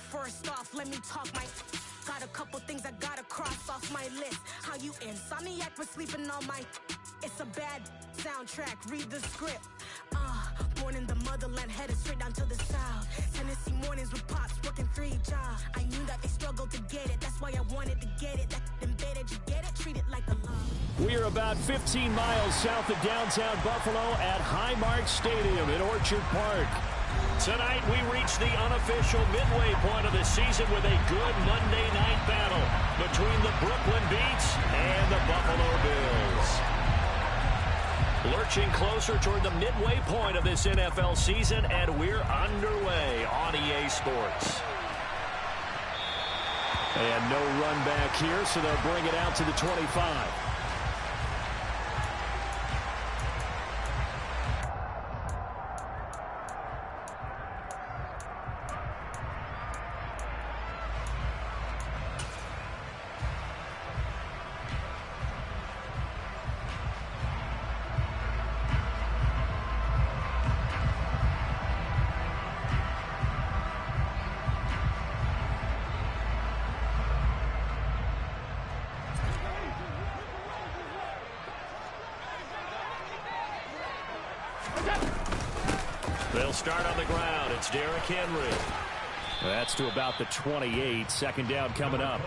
First off, let me talk my... Got a couple things I gotta cross off my list. How you insomniac for sleeping on my... It's a bad soundtrack, read the script. Born in the motherland, headed straight down to the south. Tennessee mornings with pops, working 3 jobs. I knew that they struggled to get it, that's why I wanted to get it. That embedded, you get it, treat it like a love. We are about 15 miles south of downtown Buffalo at Highmark Stadium in Orchard Park. Tonight we reach the unofficial midway point of the season with a good Monday night battle between the Brooklyn Beats and the Buffalo Bills. Lurching closer toward the midway point of this NFL season, and we're underway on EA Sports. And no run back here, so they'll bring it out to the 25. They'll start on the ground. It's Derrick Henry. That's to about the 28. Second down coming up.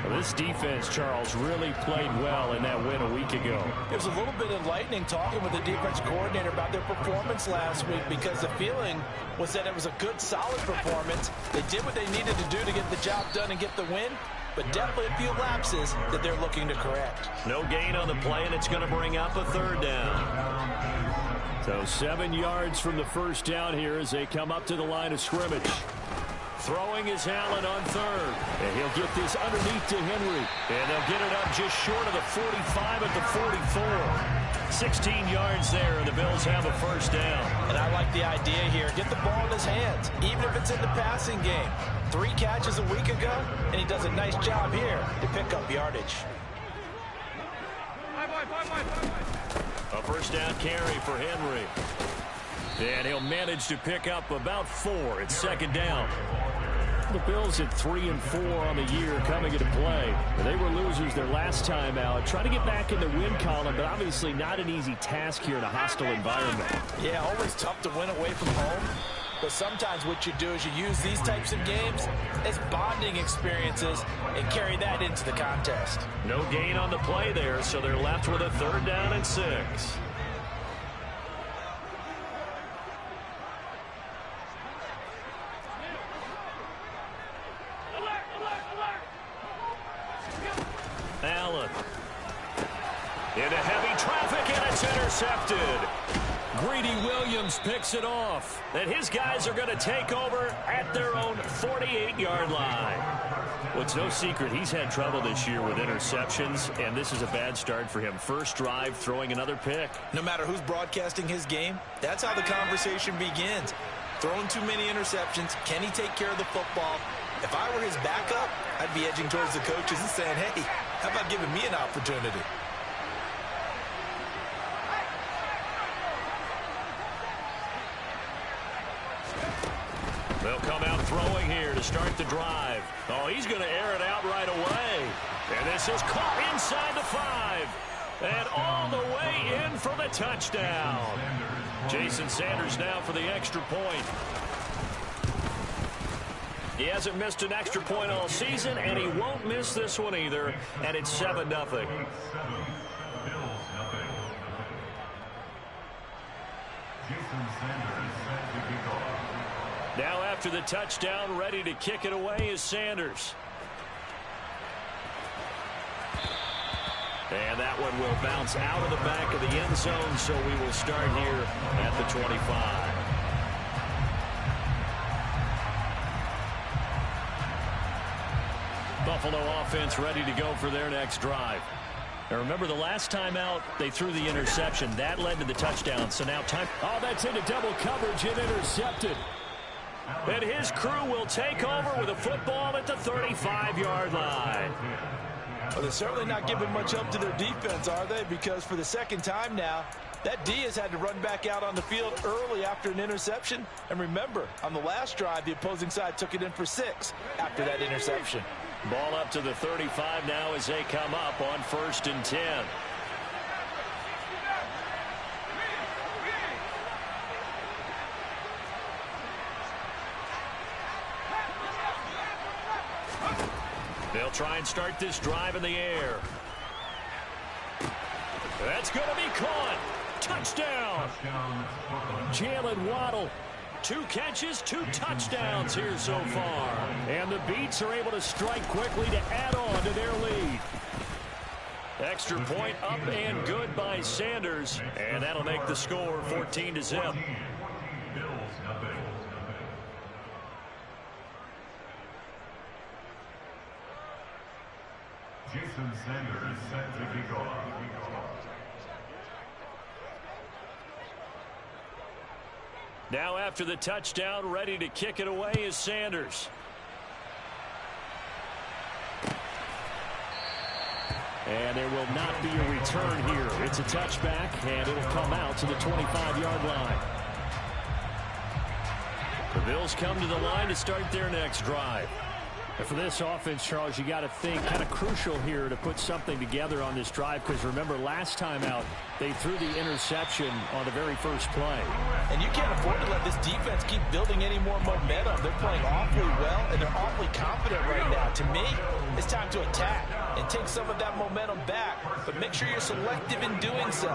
Well, this defense, Charles, really played well in that win a week ago. It was a little bit enlightening talking with the defense coordinator about their performance last week, because the feeling was that it was a good, solid performance. They did what they needed to do to get the job done and get the win, but definitely a few lapses that they're looking to correct. No gain on the play, and it's going to bring up a third down. So 7 yards from the first down here as they come up to the line of scrimmage. Throwing is Allen on third. And he'll get this underneath to Henry. And they'll get it up just short of the 45 at the 44. 16 yards there, and the Bills have a first down. And I like the idea here. Get the ball in his hands, even if it's in the passing game. 3 catches a week ago, and he does a nice job here to pick up yardage. A first down carry for Henry. And he'll manage to pick up about 4. It's second down. The Bills at 3 and 4 on the year coming into play. They were losers their last time out. Trying to get back in the win column, but obviously not an easy task here in a hostile environment. Yeah, always tough to win away from home. But sometimes what you do is you use these types of games as bonding experiences and carry that into the contest. No gain on the play there, so they're left with a third down and 6. Allen. Into heavy traffic, and it's intercepted. Greedy Williams picks it off. And his guys are going to take over at their own 48-yard line. Well, it's no secret he's had trouble this year with interceptions, and this is a bad start for him. First drive, throwing another pick. No matter who's broadcasting his game, that's how the conversation begins. Throwing too many interceptions, can he take care of the football? If I were his backup, I'd be edging towards the coaches and saying, hey, how about giving me an opportunity? They'll come out throwing here to start the drive. Oh, he's going to air it out right away. And this is caught inside the 5. And all the way in for the touchdown. Jason Sanders now for the extra point. He hasn't missed an extra point all season, and he won't miss this one either. And it's 7-0. Now after the touchdown, ready to kick it away is Sanders. And that one will bounce out of the back of the end zone, so we will start here at the 25. Buffalo offense ready to go for their next drive. Now remember, the last time out, they threw the interception. That led to the touchdown. So now time. Oh, that's into double coverage and intercepted. And his crew will take over with a football at the 35-yard line. Well, they're certainly not giving much help to their defense, are they? Because for the second time now, That D has had to run back out on the field early after an interception. And remember, on the last drive, the opposing side took it in for 6 after that interception. Ball up to the 35 now as they come up on 1st and 10. They'll try and start this drive in the air. That's going to be caught. Touchdown. Jalen Waddle. 2 catches, 2 touchdowns here so far. And the Beats are able to strike quickly to add on to their lead. Extra point up and good by Sanders. And that'll make the score 14-0. Jason Sanders set to kick off. Now after the touchdown, ready to kick it away is Sanders. And there will not be a return here. It's a touchback, and it'll come out to the 25-yard line. The Bills come to the line to start their next drive. And for this offense, Charles, you got to think kind of crucial here to put something together on this drive, because remember last time out they threw the interception on the very first play. And you can't afford to let this defense keep building any more momentum. They're playing awfully well, and they're awfully confident right now. To me, it's time to attack and take some of that momentum back, but make sure you're selective in doing so.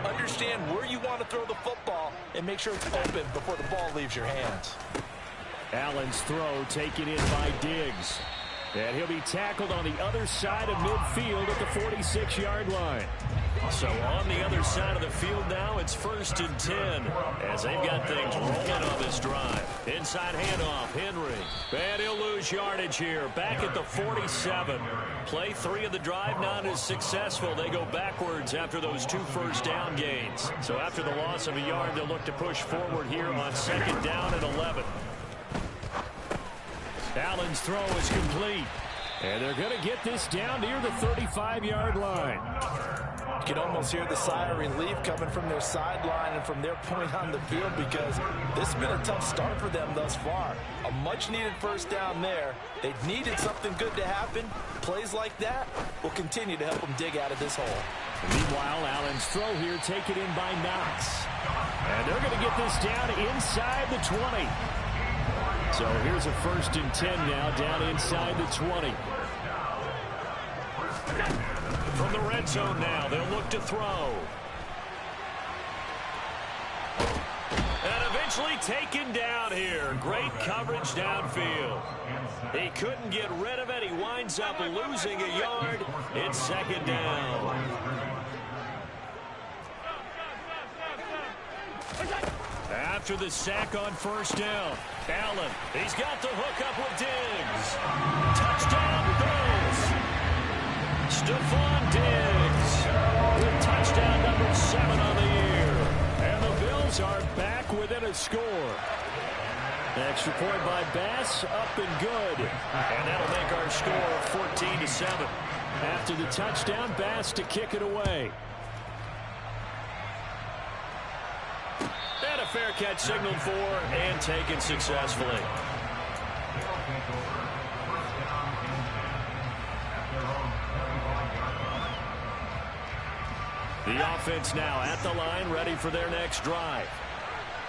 Understand where you want to throw the football and make sure it's open before the ball leaves your hands. Allen's throw taken in by Diggs. And he'll be tackled on the other side of midfield at the 46-yard line. So on the other side of the field now, it's 1st and 10 as they've got things rolling on this drive. Inside handoff, Henry. And he'll lose yardage here. Back at the 47. Play 3 of the drive not as successful. They go backwards after those 2 first down gains. So after the loss of a yard, they'll look to push forward here on 2nd down and 11. Allen's throw is complete. And they're going to get this down near the 35-yard line. You can almost hear the sigh of relief coming from their sideline and from their point on the field, because this has been a tough start for them thus far. A much-needed first down there. They needed something good to happen. Plays like that will continue to help them dig out of this hole. Meanwhile, Allen's throw here taken in by Knox. And they're going to get this down inside the 20. So here's a 1st and 10 now, down inside the 20. From the red zone now, they'll look to throw. And eventually taken down here. Great coverage downfield. He couldn't get rid of it. He winds up losing a yard. It's 2nd down. After the sack on 1st down, Allen, he's got the hook up with Diggs. Touchdown, Bills. Stephon Diggs with touchdown number 7 on the year. And the Bills are back within a score. Extra point by Bass, up and good. And that'll make our score 14-7. After the touchdown, Bass to kick it away. And a fair catch signaled for and taken successfully. The offense now at the line, ready for their next drive.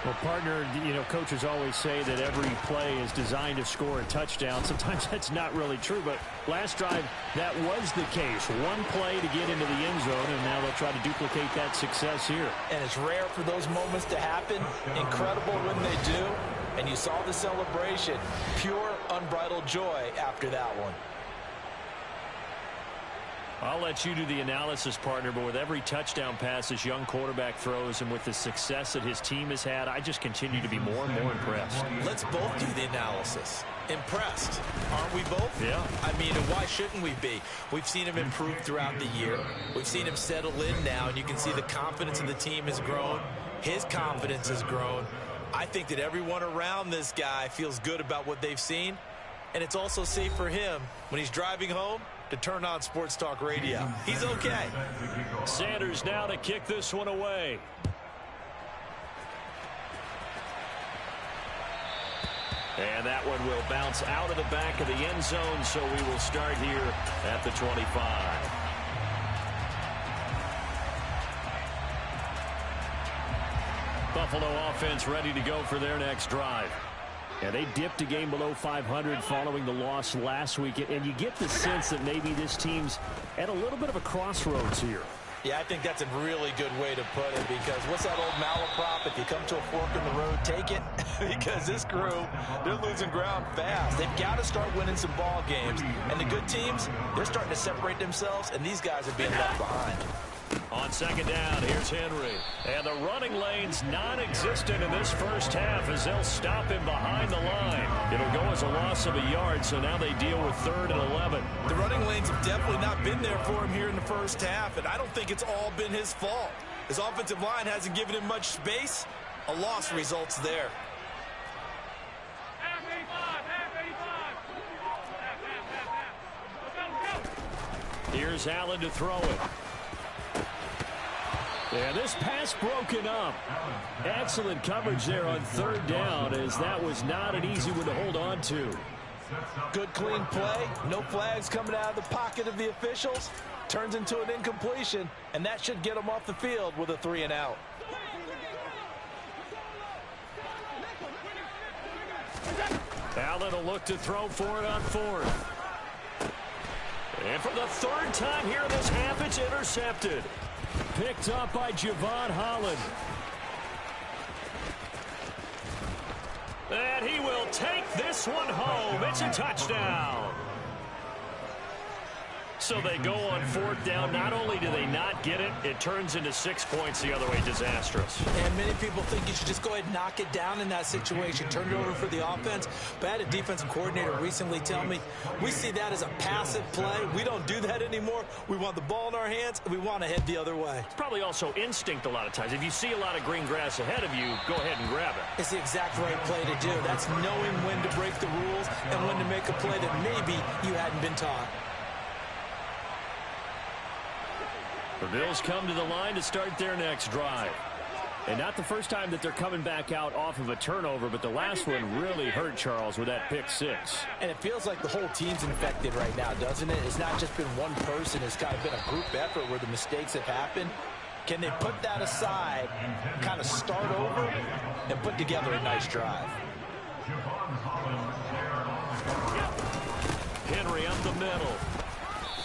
Well, partner, coaches always say that every play is designed to score a touchdown. Sometimes that's not really true, but last drive, that was the case. One play to get into the end zone, and now they'll try to duplicate that success here. And it's rare for those moments to happen. Incredible when they do. And you saw the celebration. Pure, unbridled joy after that one. I'll let you do the analysis, partner, but with every touchdown pass this young quarterback throws and with the success that his team has had, I just continue to be more and more impressed. Let's both do the analysis. Impressed, aren't we both? Yeah. I mean, and why shouldn't we be? We've seen him improve throughout the year. We've seen him settle in now, and you can see the confidence of the team has grown. His confidence has grown. I think that everyone around this guy feels good about what they've seen, and it's also safe for him when he's driving home to turn on Sports Talk Radio. He's okay. Sanders now to kick this one away. And that one will bounce out of the back of the end zone, so we will start here at the 25. Buffalo offense ready to go for their next drive. And they dipped a game below 500 following the loss last week. And you get the sense that maybe this team's at a little bit of a crossroads here. Yeah, I think that's a really good way to put it, because what's that old malaprop? If you come to a fork in the road, take it. Because this crew, they're losing ground fast. They've got to start winning some ball games. And the good teams, they're starting to separate themselves, and these guys are being left behind. On second down, here's Henry. And the running lane's non-existent in this first half as they'll stop him behind the line. It'll go as a loss of a yard, so now they deal with 3rd and 11. The running lanes have definitely not been there for him here in the first half, and I don't think it's all been his fault. His offensive line hasn't given him much space. A loss results there. Here's Allen to throw it. And this pass broken up. Excellent coverage there on 3rd down, as that was not an easy one to hold on to. Good clean play. No flags coming out of the pocket of the officials. Turns into an incompletion, and that should get them off the field with a 3 and out. Allen will look to throw for it on 4th. And for the 3rd time here in this half, it's intercepted. Picked up by Javon Holland. And he will take this one home. It's a touchdown. So they go on 4th down. Not only do they not get it, it turns into 6 points the other way. Disastrous. And many people think you should just go ahead and knock it down in that situation. Turn it over for the offense. But I had a defensive coordinator recently tell me, we see that as a passive play. We don't do that anymore. We want the ball in our hands, and we want to head the other way. It's probably also instinct a lot of times. If you see a lot of green grass ahead of you, go ahead and grab it. It's the exact right play to do. That's knowing when to break the rules and when to make a play that maybe you hadn't been taught. The Bills come to the line to start their next drive. And not the first time that they're coming back out off of a turnover, but the last one really hurt Charles with that pick 6. And it feels like the whole team's infected right now, doesn't it? It's not just been one person. It's kind of been a group effort where the mistakes have happened. Can they put that aside, kind of start over, and put together a nice drive? Henry up the middle.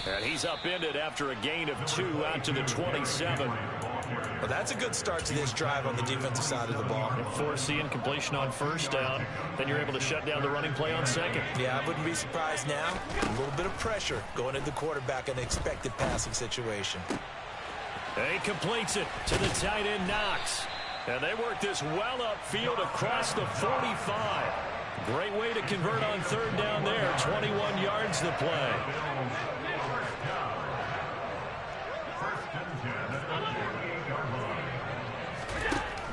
And he's upended after a gain of 2 out to the 27. Well, that's a good start to this drive on the defensive side of the ball. Force the incompletion on 1st down. Then you're able to shut down the running play on 2nd. Yeah, I wouldn't be surprised now. A little bit of pressure going at the quarterback in an expected passing situation. He completes it to the tight end, Knox. And they work this well upfield across the 45. Great way to convert on 3rd down there. 21 yards to play.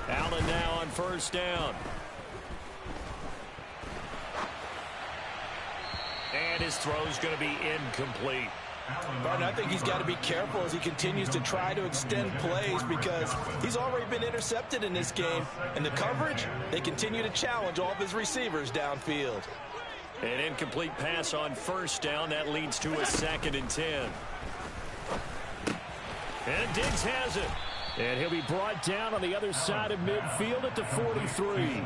Allen now on 1st down. And his throw's going to be incomplete. Barton, I think he's got to be careful as he continues to try to extend plays, because he's already been intercepted in this game. And the coverage, they continue to challenge all of his receivers downfield. An incomplete pass on 1st down. That leads to a 2nd and 10. And Diggs has it. And he'll be brought down on the other side of midfield at the 43.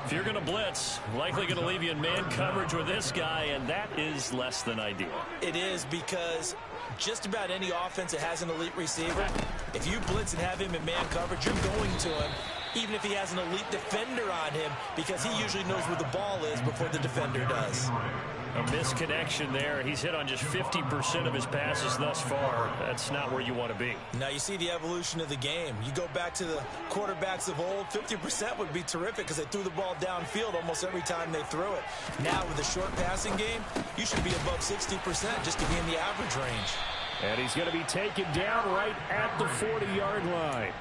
If you're going to blitz, likely going to leave you in man coverage with this guy, and that is less than ideal. It is, because just about any offense that has an elite receiver, if you blitz and have him in man coverage, you're going to him, even if he has an elite defender on him, because he usually knows where the ball is before the defender does. A misconnection there. He's hit on just 50% of his passes thus far. That's not where you want to be. Now you see the evolution of the game. You go back to the quarterbacks of old, 50% would be terrific because they threw the ball downfield almost every time they threw it. Now with the short passing game, you should be above 60% just to be in the average range. And he's going to be taken down right at the 40-yard line.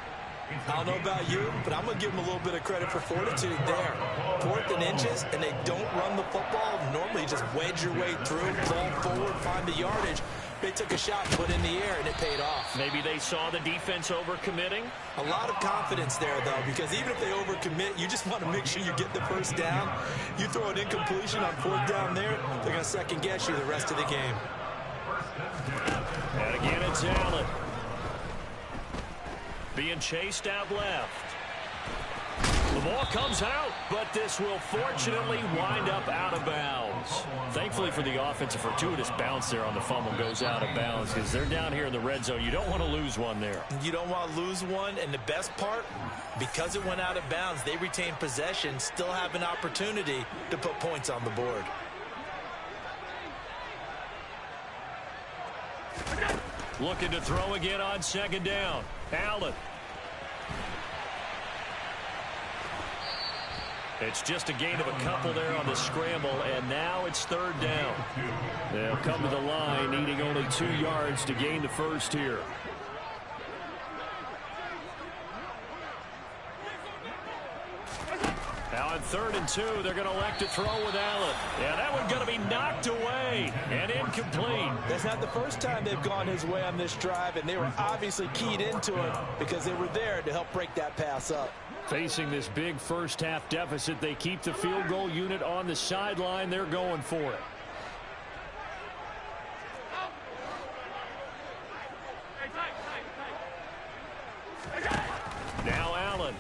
I don't know about you, but I'm going to give them a little bit of credit for fortitude there. 4th and inches, and they don't run the football. Normally, you just wedge your way through, fall forward, find the yardage. They took a shot, put it in the air, and it paid off. Maybe they saw the defense overcommitting. A lot of confidence there, though, because even if they overcommit, you just want to make sure you get the first down. You throw an incompletion on 4th down there, they're going to second-guess you the rest of the game. And again, it's Allen. Being chased out left. The ball comes out, but this will fortunately wind up out of bounds. Thankfully for the offense, a fortuitous bounce there on the fumble goes out of bounds because they're down here in the red zone. You don't want to lose one there. You don't want to lose one, and the best part, because it went out of bounds, they retain possession, still have an opportunity to put points on the board. Looking to throw again on 2nd down. Allen. It's just a gain of a couple there on the scramble, and now it's 3rd down. They'll come to the line, needing only 2 yards to gain the first here. Now on 3rd and 2, they're going to elect to throw with Allen. Yeah, that one's going to be knocked away and incomplete. That's not the first time they've gone his way on this drive, and they were obviously keyed into it because they were there to help break that pass up. Facing this big first-half deficit, they keep the field goal unit on the sideline. They're going for it. Now Allen.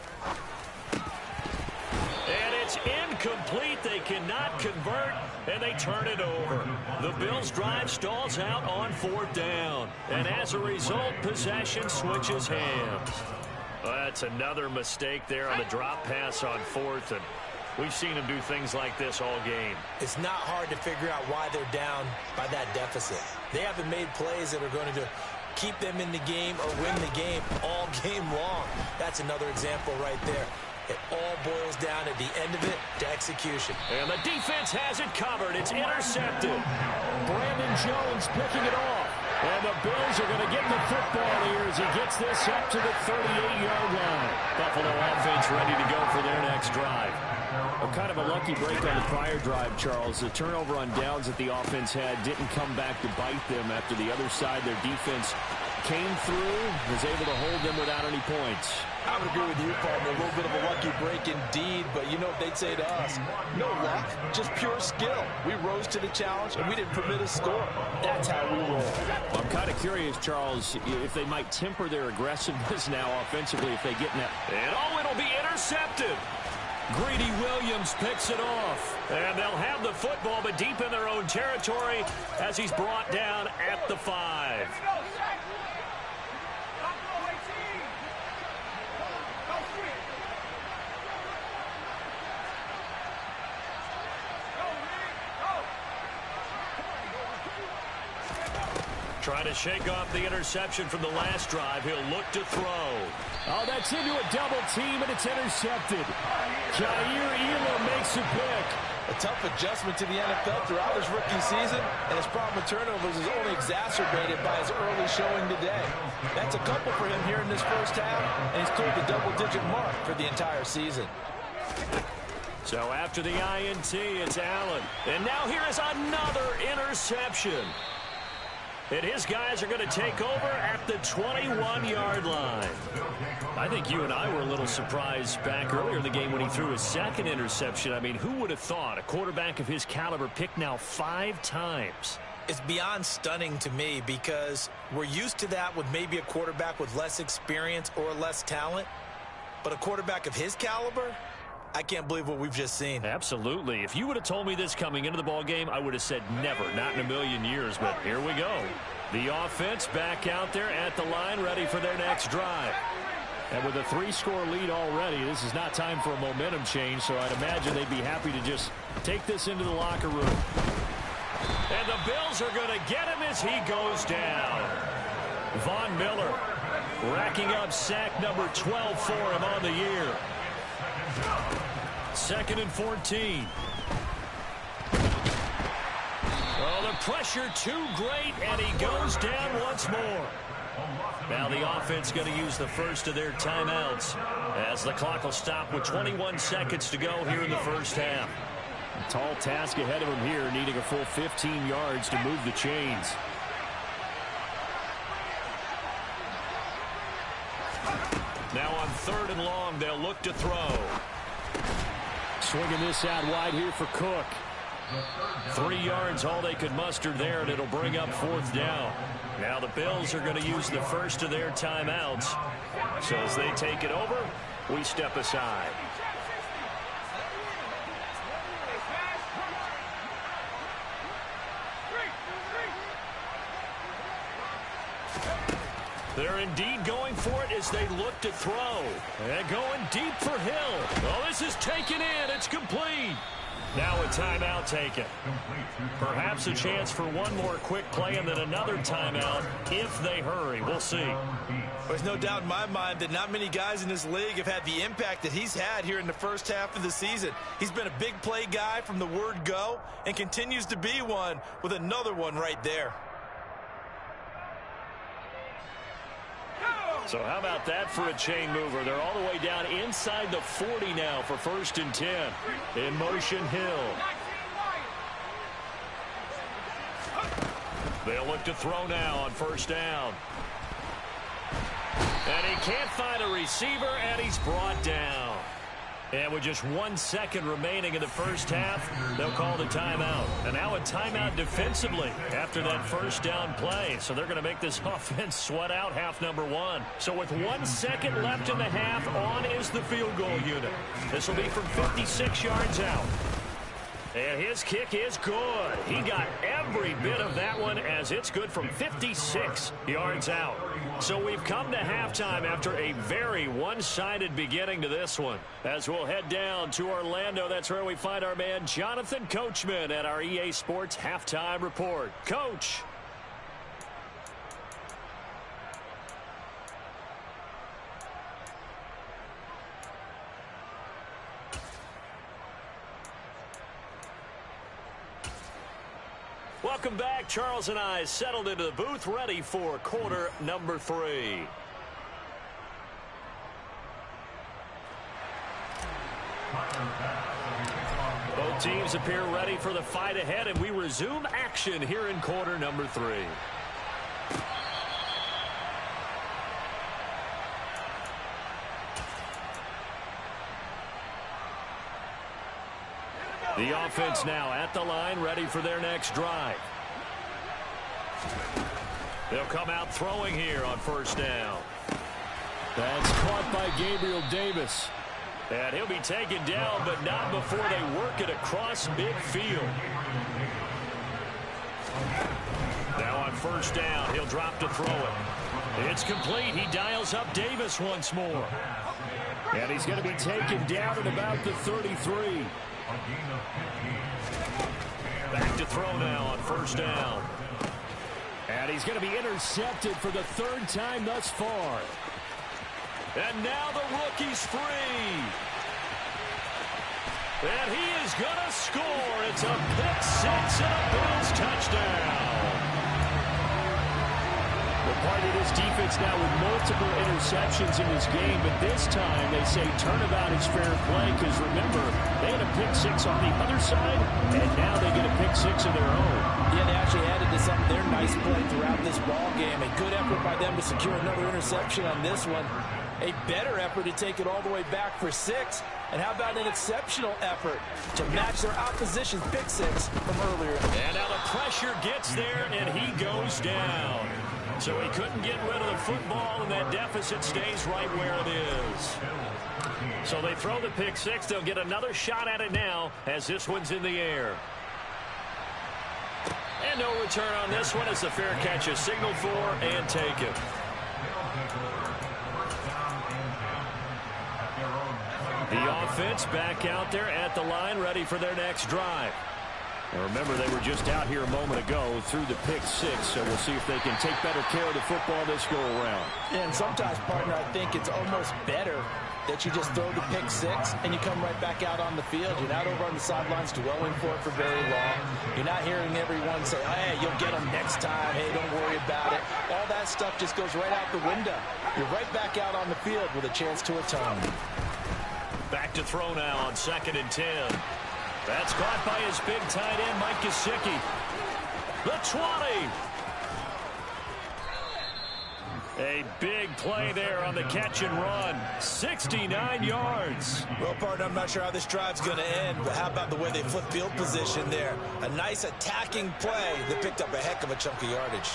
And it's incomplete. They cannot convert, and they turn it over. The Bills' drive stalls out on 4th down. And as a result, possession switches hands. Well, that's another mistake there on the drop pass on 4th, and we've seen them do things like this all game. It's not hard to figure out why they're down by that deficit. They haven't made plays that are going to keep them in the game or win the game all game long. That's another example right there. It all boils down at the end of it to execution. And the defense has it covered. It's intercepted. Brandon Jones picking it off. And the Bills are going to get the football here as he gets this up to the 38-yard line. Buffalo offense ready to go for their next drive. Kind of a lucky break on the prior drive, Charles. The turnover on downs that the offense had didn't come back to bite them after the other side. Their defense came through, was able to hold them without any points. I would agree with you, partner. A little bit of a lucky break indeed, but you know what they'd say to us? No luck, just pure skill. We rose to the challenge, and we didn't permit a score. That's how we roll. I'm kind of curious, Charles, if they might temper their aggressiveness now offensively if they get in that. And it'll be intercepted. Greedy Williams picks it off. And they'll have the football, but deep in their own territory as he's brought down at the 5. Trying to shake off the interception from the last drive. He'll look to throw. Oh, that's into a double team, and it's intercepted. Jair Elam makes a pick. A tough adjustment to the NFL throughout his rookie season, and his problem with turnovers is only exacerbated by his early showing today. That's a couple for him here in this first half, and he's cleared the double-digit mark for the entire season. So after the INT, it's Allen. And now here is another interception. And his guys are going to take over at the 21-yard line. I think you and I were a little surprised back earlier in the game when he threw his second interception. I mean, who would have thought a quarterback of his caliber picked now 5 times? It's beyond stunning to me because we're used to that with maybe a quarterback with less experience or less talent. But a quarterback of his caliber, I can't believe what we've just seen. Absolutely. If you would have told me this coming into the ballgame, I would have said never, not in a million years. But here we go. The offense back out there at the line, ready for their next drive. And with a 3-score lead already, this is not time for a momentum change, so I'd imagine they'd be happy to just take this into the locker room. And the Bills are going to get him as he goes down. Von Miller racking up sack number 12 for him on the year. 2nd and 14. Oh, the pressure too great, and he goes down once more. Now the offense going to use the first of their timeouts as the clock will stop with 21 seconds to go here in the first half. A tall task ahead of him here, needing a full 15 yards to move the chains. Now on 3rd and long, they'll look to throw. Swinging this out wide here for Cook. 3 yards, all they could muster there, and it'll bring up 4th down. Now the Bills are going to use the first of their timeouts. So as they take it over, we step aside. They're indeed going for it as they look to throw. And going deep for Hill. Oh, this is taken in. It's complete. Now a timeout taken. Perhaps a chance for one more quick play and then another timeout if they hurry. We'll see. There's no doubt in my mind that not many guys in this league have had the impact that he's had here in the first half of the season. He's been a big play guy from the word go and continues to be one with another one right there. So how about that for a chain mover? They're all the way down inside the 40 now for 1st and 10. In motion, Hill. They'll look to throw now on 1st down. And he can't find a receiver, and he's brought down. And with just 1 second remaining in the first half, they'll call the timeout. And now a timeout defensively after that 1st down play. So they're going to make this offense sweat out half number 1. So with 1 second left in the half, on is the field goal unit. This will be from 56 yards out. And his kick is good. He got every bit of that one as it's good from 56 yards out. So we've come to halftime after a very one-sided beginning to this one. As we'll head down to Orlando, that's where we find our man Jonathan Coachman at our EA Sports Halftime Report. Coach. Welcome back. Charles and I settled into the booth, ready for quarter number 3. Both teams appear ready for the fight ahead, and we resume action here in quarter number 3. The offense now at the line, ready for their next drive. They'll come out throwing here on 1st down. That's caught by Gabriel Davis. And he'll be taken down, but not before they work it across midfield. Now on 1st down, he'll drop to throw it. It's complete. He dials up Davis once more. And he's going to be taken down at about the 33. Back to throw now on 1st down. And he's going to be intercepted for the 3rd time thus far. And now the rookie's free. And he is going to score. It's a pick-6 and a Bills touchdown. Well, part of this defense now with multiple interceptions in this game, but this time they say turnabout is fair play because, remember, they had a pick-6 on the other side, and now they get a pick-6 of their own. Yeah, they actually added to some of their nice play throughout this ball game. A good effort by them to secure another interception on this one. A better effort to take it all the way back for 6. And how about an exceptional effort to match their opposition's pick-6 from earlier. And now the pressure gets there, and he goes down. So he couldn't get rid of the football, and that deficit stays right where it is. So they throw the pick-6. They'll get another shot at it now as this one's in the air. And no return on this one as the fair catch is signaled for and taken. The offense back out there at the line, ready for their next drive. And remember, they were just out here a moment ago through the pick-6, so we'll see if they can take better care of the football this go-around. And sometimes, partner, I think it's almost better that you just throw the pick six and you come right back out on the field. You're not over on the sidelines dwelling for it for very long. You're not hearing everyone say, hey, you'll get them next time. Hey, don't worry about it. All that stuff just goes right out the window. You're right back out on the field with a chance to atone. Back to throw now on 2nd and 10. That's caught by his big tight end, Mike Gesicki. The 20. A big play there on the catch and run. 69 yards. Well, partner, I'm not sure how this drive's going to end, but how about the way they flip field position there? A nice attacking play that picked up a heck of a chunk of yardage.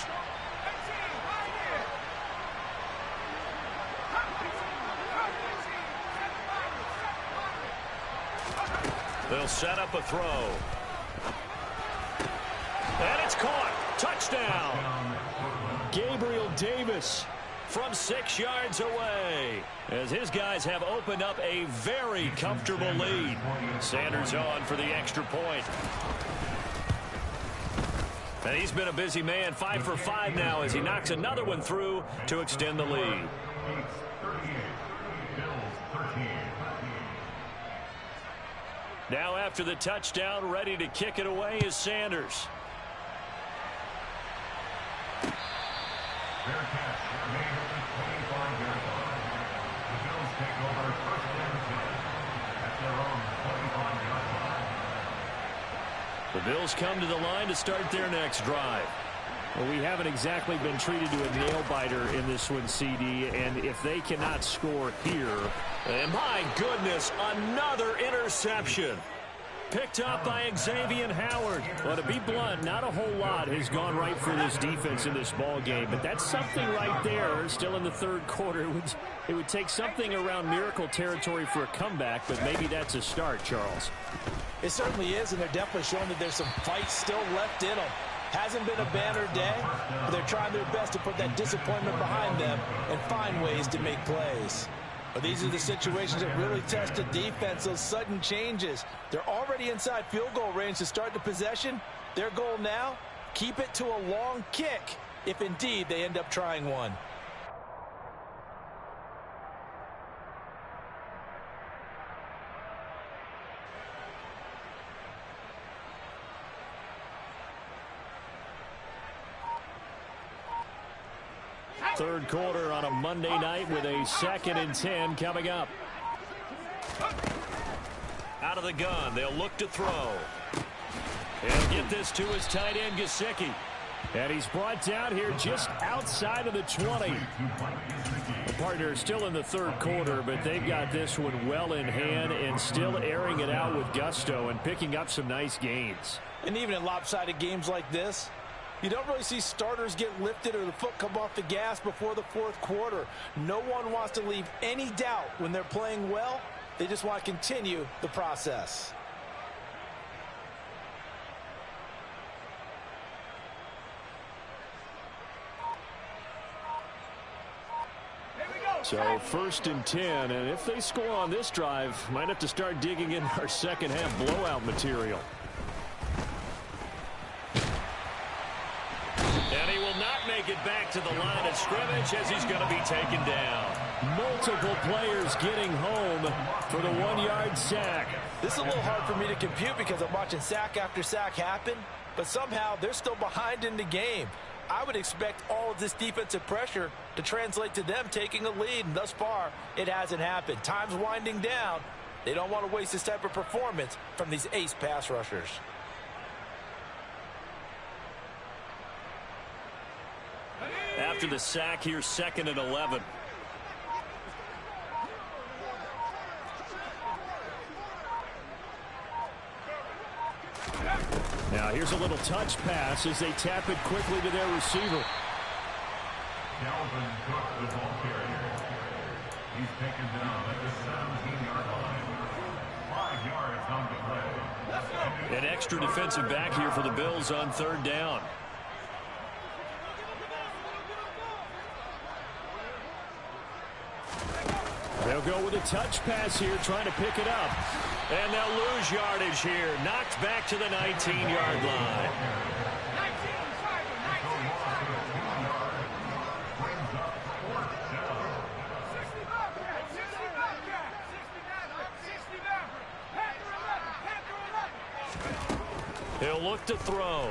They'll set up a throw. And it's caught. Touchdown. Gabriel Davis from 6 yards away, as his guys have opened up a very comfortable lead. Sanders on for the extra point. And he's been a busy man, 5 for 5 now as he knocks another one through to extend the lead. Now after the touchdown, ready to kick it away is Sanders. Fair catch made at the 25-yard line. The Bills take over 1st and 10 at their own 25-yard line. The Bills come to the line to start their next drive. Well, we haven't exactly been treated to a nail-biter in this one, CD, and if they cannot score here... And my goodness, another interception. Picked up by Xavier Howard. Well, to be blunt, not a whole lot has gone right for this defense in this ball game, but that's something right there. Still in the 3rd quarter. It would take something around miracle territory for a comeback, but maybe that's a start, Charles. It certainly is, and they're definitely showing that there's some fight still left in them. Hasn't been a banner day, but they're trying their best to put that disappointment behind them and find ways to make plays. But these are the situations that really test a defense, those sudden changes. They're already inside field goal range to start the possession. Their goal now, keep it to a long kick, if indeed they end up trying one. Third quarter on a Monday night with a 2nd and 10 coming up. Out of the gun, they'll look to throw. He'll get this to his tight end, Gesicki. And he's brought down here just outside of the 20. The partner is still in the 3rd quarter, but they've got this one well in hand and still airing it out with gusto and picking up some nice gains. And even in lopsided games like this, you don't really see starters get lifted or the foot come off the gas before the 4th quarter. No one wants to leave any doubt when they're playing well. They just want to continue the process. So 1st and 10, and if they score on this drive, might have to start digging in our second half blowout material. And he will not make it back to the line of scrimmage as he's going to be taken down. Multiple players getting home for the 1-yard sack. This is a little hard for me to compute because I'm watching sack after sack happen, but somehow they're still behind in the game. I would expect all of this defensive pressure to translate to them taking a lead, and thus far, it hasn't happened. Time's winding down. They don't want to waste this type of performance from these ace pass rushers. After the sack, here's 2nd and 11. Now here's a little touch pass as they tap it quickly to their receiver. Dalvin Cook, the ball carrier. He's taken down at the 17-yard line. 5 yards on the play. An extra defensive back here for the Bills on 3rd down. They'll go with a touch pass here, trying to pick it up. And they'll lose yardage here. Knocked back to the 19-yard line. He'll look to throw.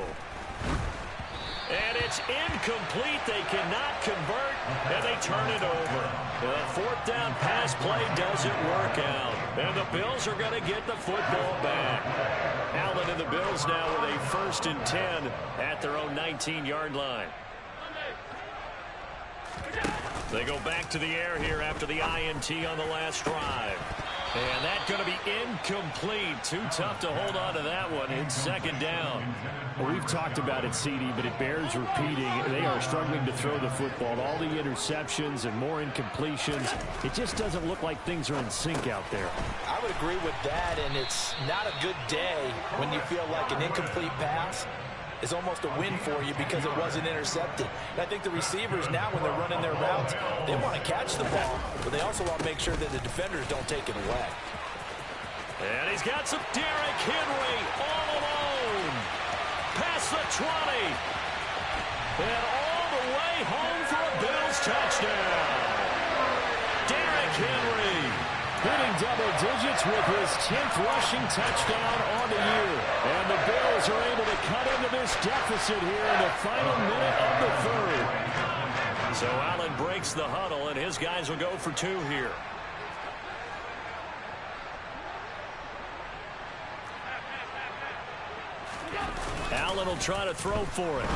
And it's incomplete. They cannot convert, and they turn it over. The fourth down pass play doesn't work out. And the Bills are going to get the football back. Allen and the Bills now with a 1st and 10 at their own 19-yard line. They go back to the air here after the INT on the last drive. And that's going to be incomplete. Too tough to hold on to that one. It's 2nd down. Well, we've talked about it, CD, but it bears repeating. They are struggling to throw the football. All the interceptions and more incompletions. It just doesn't look like things are in sync out there. I would agree with that, and it's not a good day when you feel like an incomplete pass is almost a win for you because it wasn't intercepted. And I think the receivers now, when they're running their routes, they want to catch the ball, but they also want to make sure that the defenders don't take it away. And he's got some Derrick Henry all alone. Past the 20. And all the way home for a Bills touchdown. Derrick Henry hitting double digits with his 10th rushing touchdown on the year. And the Bills are able to cut into this deficit here in the final minute of the 3rd. So Allen breaks the huddle, and his guys will go for 2 here. Allen will try to throw for it.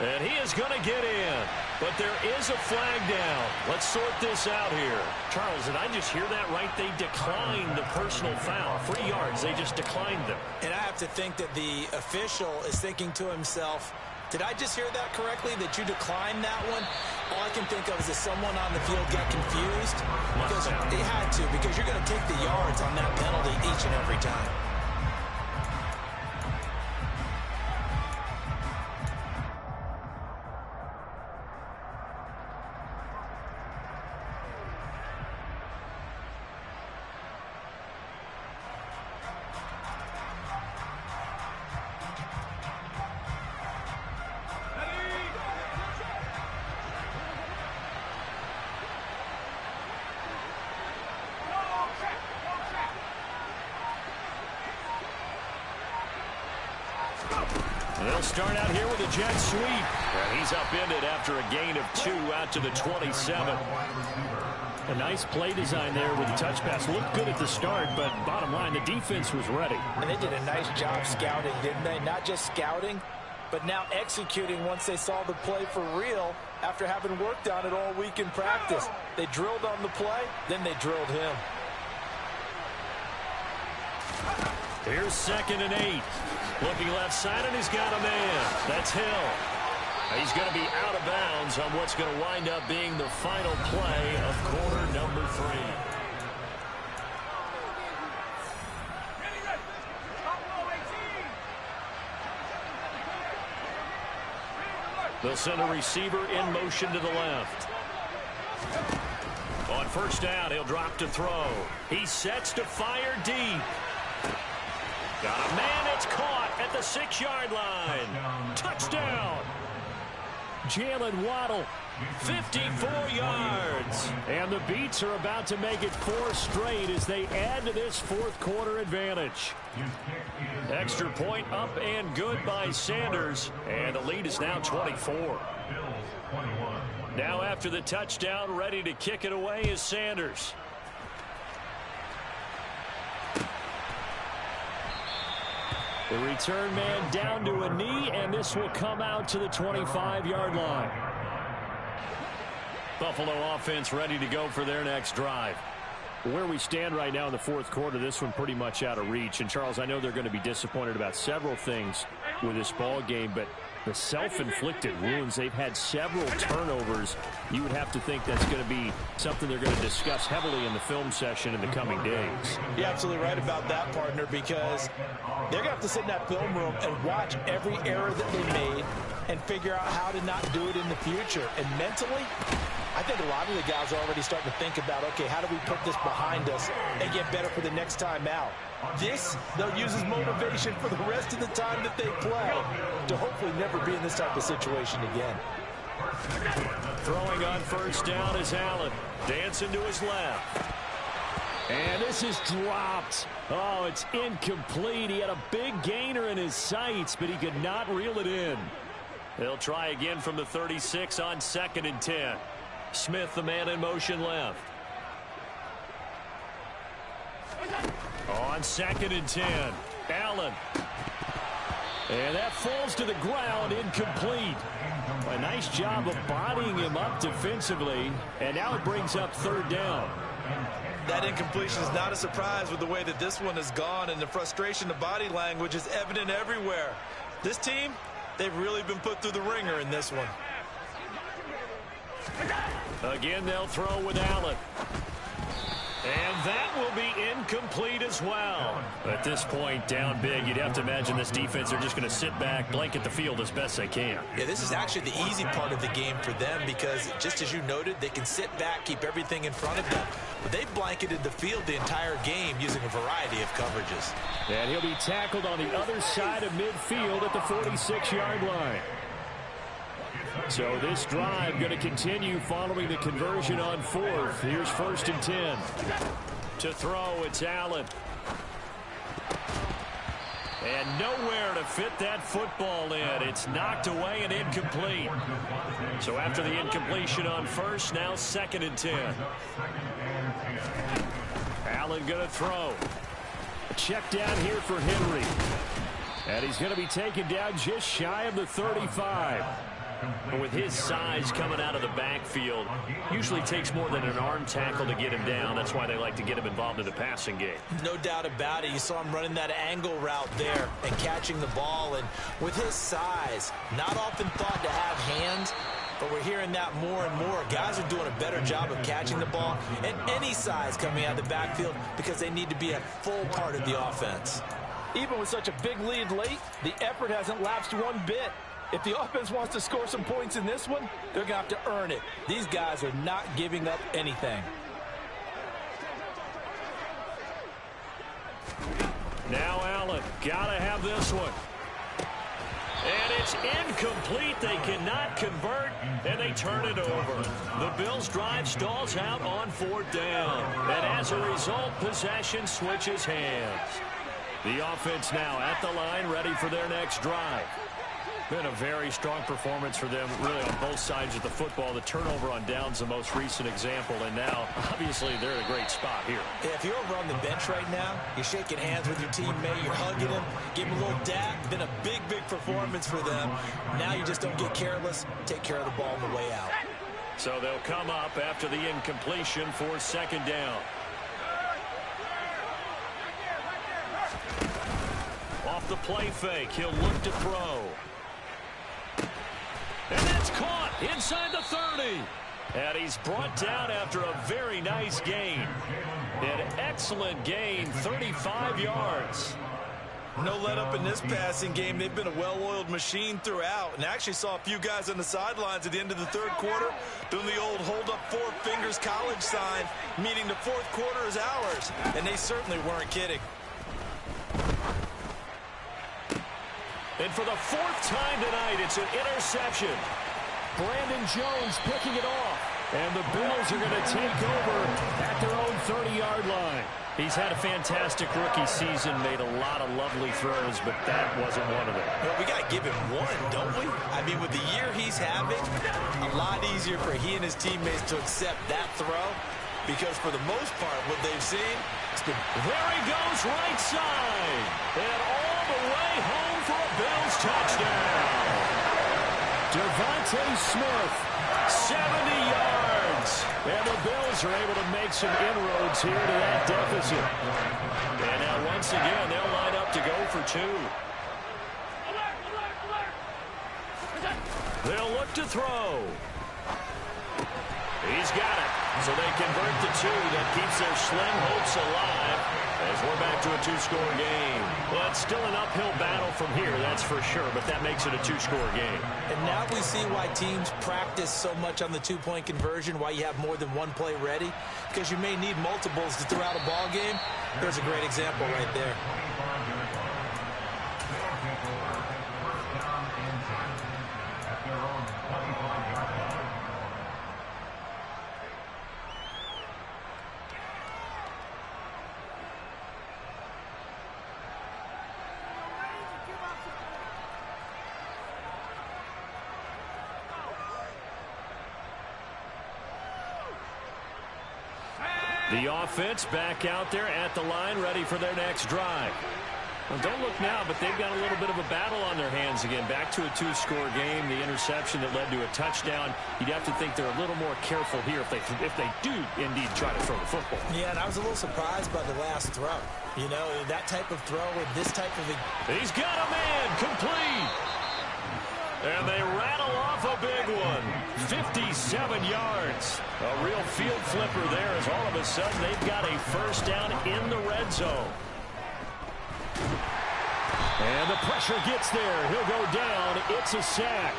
And he is going to get in. But there is a flag down. Let's sort this out here. Charles, did I just hear that right? They declined the personal foul. 3 yards. They just declined them. And I have to think that the official is thinking to himself, did I just hear that correctly, that you declined that one? All I can think of is that someone on the field got confused. Because they had to, because you're going to take the yards on that penalty each and every time. They'll start out here with a jet sweep. And he's upended after a gain of 2 out to the 27. A nice play design there with the touch pass. Looked good at the start, but bottom line, the defense was ready. And they did a nice job scouting, didn't they? Not just scouting, but now executing once they saw the play for real after having worked on it all week in practice. They drilled on the play, then they drilled him. Here's 2nd and 8. Looking left side, and he's got a man. That's Hill. He's going to be out of bounds on what's going to wind up being the final play of quarter number 3. They'll send a receiver in motion to the left. On 1st down, he'll drop to throw. He sets to fire deep. Got a man, it's caught at the 6-yard line. Touchdown. Jalen Waddle, 54 yards. And the Beats are about to make it 4 straight as they add to this 4th quarter advantage. Extra point up and good by Sanders. And the lead is now 24. Now after the touchdown, ready to kick it away is Sanders. The return man down to a knee, and this will come out to the 25-yard line. Buffalo offense ready to go for their next drive. Where we stand right now in the 4th quarter, this one pretty much out of reach. And, Charles, I know they're going to be disappointed about several things with this ball game, but the self-inflicted wounds, they've had several turnovers. You would have to think that's going to be something they're going to discuss heavily in the film session in the coming days. You're absolutely right about that, partner, because they're going to have to sit in that film room and watch every error that they made and figure out how to not do it in the future. And mentally, I think a lot of the guys are already starting to think about, okay, how do we put this behind us and get better for the next time out? This, they'll use as motivation for the rest of the time that they play to hopefully never be in this type of situation again. Throwing on 1st down is Allen. Dancing to his left. And this is dropped. Oh, it's incomplete. He had a big gainer in his sights, but he could not reel it in. They'll try again from the 36 on 2nd and 10. Smith, the man in motion left. On 2nd and 10, Allen. And that falls to the ground, incomplete. A nice job of bodying him up defensively, and now it brings up 3rd down. That incompletion is not a surprise with the way that this one has gone, and the frustration, the body language is evident everywhere. This team, they've really been put through the ringer in this one. Again, they'll throw with Allen. And that will be incomplete as well. At this point, down big, you'd have to imagine this defense are just going to sit back, blanket the field as best they can. Yeah, this is actually the easy part of the game for them because, just as you noted, they can sit back, keep everything in front of them. But they've blanketed the field the entire game using a variety of coverages. And he'll be tackled on the other side of midfield at the 46-yard line. So this drive going to continue following the conversion on 4th. Here's 1st and 10. To throw, it's Allen. And nowhere to fit that football in. It's knocked away and incomplete. So after the incompletion on 1st, now 2nd and 10. Allen going to throw. A check down here for Henry. And he's going to be taken down just shy of the 35. With his size coming out of the backfield, usually takes more than an arm tackle to get him down. That's why they like to get him involved in the passing game. No doubt about it. You saw him running that angle route there and catching the ball. And with his size, not often thought to have hands, but we're hearing that more and more. Guys are doing a better job of catching the ball and any size coming out of the backfield because they need to be a full part of the offense. Even with such a big lead late, the effort hasn't lapsed one bit. If the offense wants to score some points in this one, they're going to have to earn it. These guys are not giving up anything. Now Allen, gotta have this one. And it's incomplete. They cannot convert, and they turn it over. The Bills' drive stalls out on 4th down. And as a result, possession switches hands. The offense now at the line, ready for their next drive. Been a very strong performance for them, really, on both sides of the football. The turnover on downs, the most recent example, and now, obviously, they're in a great spot here. Yeah, if you're over on the bench right now, you're shaking hands with your teammate, you're hugging him, give him a little dap. Been a big, big performance for them. Now you just don't get careless, take care of the ball on the way out. So they'll come up after the incompletion for 2nd down. Off the play fake, he'll look to throw. And that's caught inside the 30. And he's brought down after a very nice gain. An excellent gain, 35 yards. No let up in this passing game. They've been a well-oiled machine throughout. And actually saw a few guys on the sidelines at the end of the 3rd quarter doing the old hold up 4 fingers college sign, meaning the 4th quarter is ours. And they certainly weren't kidding. And for the 4th time tonight, it's an interception. Brandon Jones picking it off. And the Bills are going to take over at their own 30-yard line. He's had a fantastic rookie season, made a lot of lovely throws, but that wasn't one of them. Well, we got to give him one, don't we? I mean, with the year he's having, a lot easier for he and his teammates to accept that throw because for the most part, what they've seen, it's been... There he goes, right side. And all the way home for a Bills touchdown. Devontae Smith, 70 yards. And the Bills are able to make some inroads here to that deficit. And now once again, they'll line up to go for 2. They'll look to throw. He's got it. So they convert the 2. That keeps their slim hopes alive as we're back to a 2-score game. Well, it's still an uphill battle from here, that's for sure, but that makes it a 2-score game. And now we see why teams practice so much on the 2-point conversion, why you have more than one play ready, because you may need multiples to throw out a ball game. There's a great example right there. The offense back out there at the line, ready for their next drive. Well, don't look now, but they've got a little bit of a battle on their hands again. Back to a 2-score game. The interception that led to a touchdown. You'd have to think they're a little more careful here if they do indeed try to throw the football. Yeah, and I was a little surprised by the last throw. You know, that type of throw with this type of... He's got a man, complete. And they rattle off a big one. 57 yards. A real field flipper there as all of a sudden they've got a first down in the red zone. And the pressure gets there. He'll go down. It's a sack.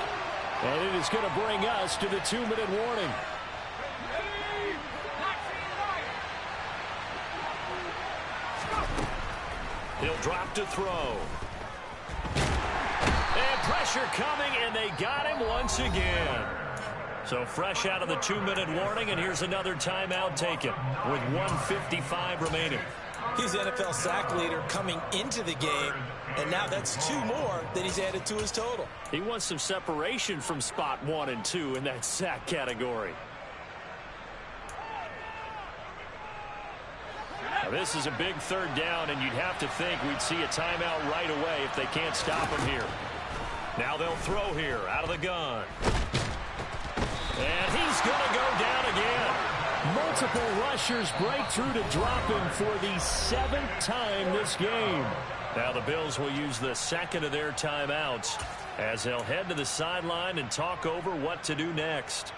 And it is going to bring us to the 2-minute warning. He'll drop to throw. And pressure coming, and they got him once again. So fresh out of the 2-minute warning, and here's another timeout taken with 1:55 remaining. He's the NFL sack leader coming into the game, and now that's 2 more that he's added to his total. He wants some separation from spot 1 and 2 in that sack category. Now this is a big 3rd down, and you'd have to think we'd see a timeout right away if they can't stop him here. Now they'll throw here out of the gun. And he's going to go down again. Multiple rushers break through to drop him for the 7th time this game. Now the Bills will use the second of their timeouts as they'll head to the sideline and talk over what to do next.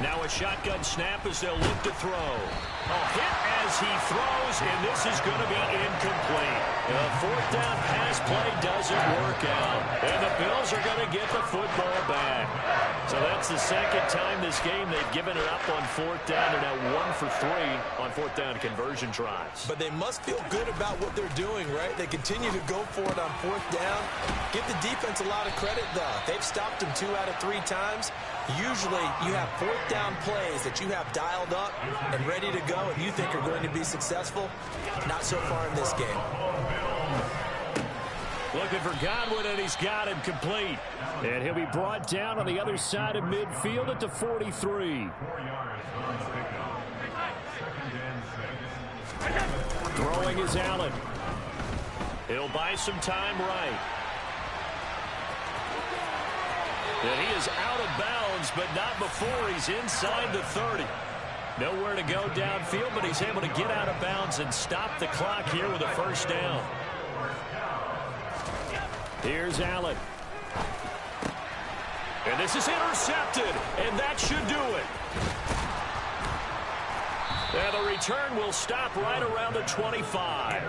Now a shotgun snap as they'll look to throw. A hit as he throws, and this is going to be incomplete. The 4th down pass play doesn't work out, and the Bills are going to get the football back. So that's the 2nd time this game they've given it up on 4th down. They're now 1 for 3 on 4th down conversion tries. But they must feel good about what they're doing, right? They continue to go for it on 4th down. Give the defense a lot of credit, though. They've stopped them 2 out of 3 times. Usually you have 4th down plays that you have dialed up and ready to go and you think are going to be successful. Not so far in this game. Looking for Godwin, and he's got him complete. And he'll be brought down on the other side of midfield at the 43. Throwing is Allen. He'll buy some time right. And he is out of bounds, but not before he's inside the 30. Nowhere to go downfield, but he's able to get out of bounds and stop the clock here with a first down. Here's Allen. And this is intercepted, and that should do it. And the return will stop right around the 25.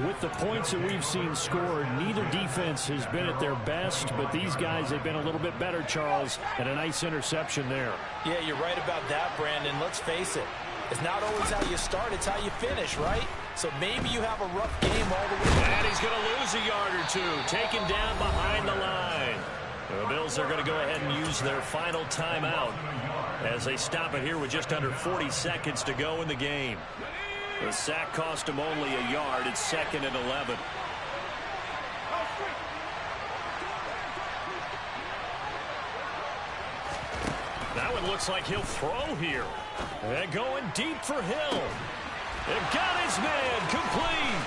With the points that we've seen scored, neither defense has been at their best, but these guys have been a little bit better, Charles, and a nice interception there. Yeah, you're right about that, Brandon. Let's face it. It's not always how you start, it's how you finish, right? So maybe you have a rough game all the way. And he's going to lose a yard or 2, taken down behind the line. The Bills are going to go ahead and use their final timeout as they stop it here with just under 40 seconds to go in the game. The sack cost him only a yard. It's 2nd and 11. That one looks like he'll throw here. And going deep for Hill. And got his man complete.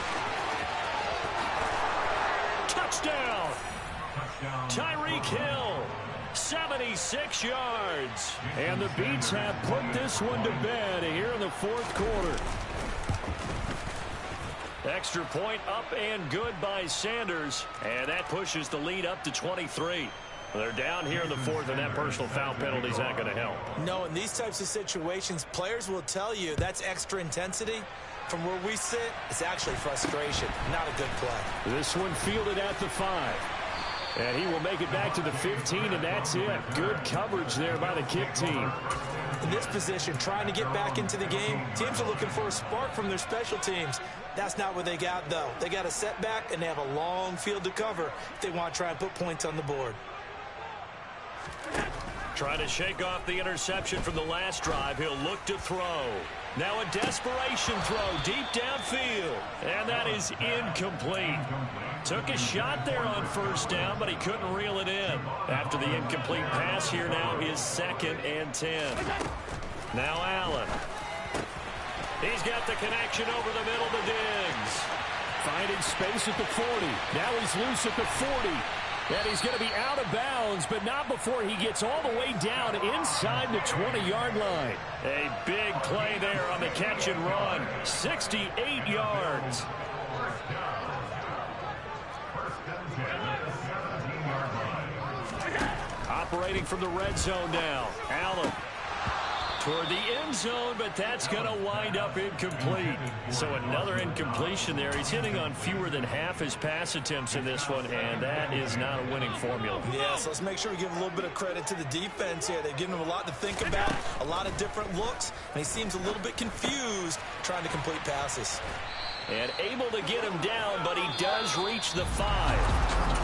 Touchdown. Tyreek Hill. 76 yards. And the Beats have put this one to bed here in the 4th quarter. Extra point up and good by Sanders. And that pushes the lead up to 23. They're down here in the 4th, and that personal foul penalty is not going to help. No, in these types of situations, players will tell you that's extra intensity. From where we sit, it's actually frustration, not a good play. This one fielded at the 5. And he will make it back to the 15, and that's it. Good coverage there by the kick team. In this position, trying to get back into the game, teams are looking for a spark from their special teams. That's not what they got, though. They got a setback, and they have a long field to cover if they want to try and put points on the board. Trying to shake off the interception from the last drive. He'll look to throw. Now a desperation throw deep downfield. And that is incomplete. Took a shot there on first down, but he couldn't reel it in. After the incomplete pass, here now is 2nd and 10. Now Allen. He's got the connection over the middle to Diggs. Finding space at the 40. Now he's loose at the 40. And he's going to be out of bounds, but not before he gets all the way down inside the 20-yard line. A big play there on the catch and run. 68 yards. Operating from the red zone now. Allen toward the end zone, but that's going to wind up incomplete. So another incompletion there. He's hitting on fewer than half his pass attempts in this one, and that is not a winning formula. Yeah, so let's make sure we give a little bit of credit to the defense here. They've given him a lot to think about, a lot of different looks, and he seems a little bit confused trying to complete passes. And able to get him down, but he does reach the 5.